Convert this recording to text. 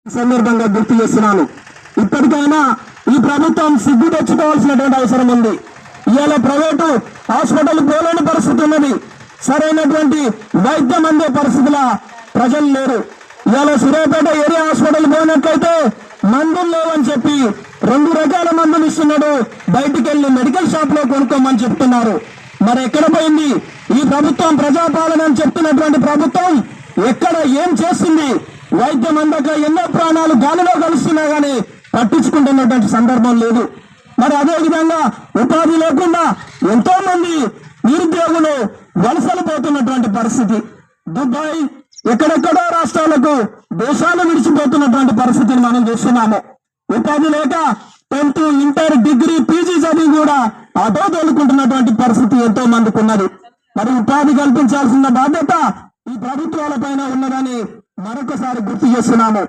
సందర్భంగా గుర్తు చేస్తున్నాను. ఇప్పటికైనా ఈ ప్రభుత్వం సిగ్గు తెచ్చుకోవాల్సినటువంటి అవసరం ఉంది. ఇవాళ ప్రైవేటు హాస్పిటల్ పోలేని పరిస్థితి ఉన్నది. సరైనటువంటి వైద్యం అందే పరిస్థితుల ప్రజలు లేరు. ఇవాళ సూర్యాపేట ఏరియా హాస్పిటల్ పోయినట్లయితే మందులు లేవని చెప్పి 2 రకాల మందులు ఇస్తున్నాడు. బయటికి వెళ్లి మెడికల్ షాప్ లో కొనుక్కోమని చెప్తున్నారు. మరి ఎక్కడ పోయింది ఈ ప్రభుత్వం? ప్రజాపాలన అని చెప్తున్నటువంటి ప్రభుత్వం ఎక్కడ ఏం చేస్తుంది? వైద్యం అందక ఎన్నో ప్రాణాలు గాలిలో కలుస్తున్నా గానీ పట్టించుకుంటున్నటువంటి సందర్భం లేదు. మరి అదే విధంగా ఉపాధి లేకుండా ఎంతో మంది నిరుద్యోగులు వలసలు పోతున్నటువంటి పరిస్థితి. దుబాయ్ ఎక్కడెక్కడో రాష్ట్రాలకు దేశాలు విడిచిపోతున్నటువంటి పరిస్థితిని మనం చూస్తున్నాము. ఉపాధి లేక 10th, ఇంటర్, డిగ్రీ, పీజీ చదివి కూడా ఆటో తోలుకుంటున్నటువంటి పరిస్థితి ఎంతో మందికి ఉన్నది. మరి ఉపాధి కల్పించాల్సిన బాధ్యత ఈ ప్రభుత్వాల పైన ఉన్నదని మరొకసారి గుర్తు చేస్తున్నాము.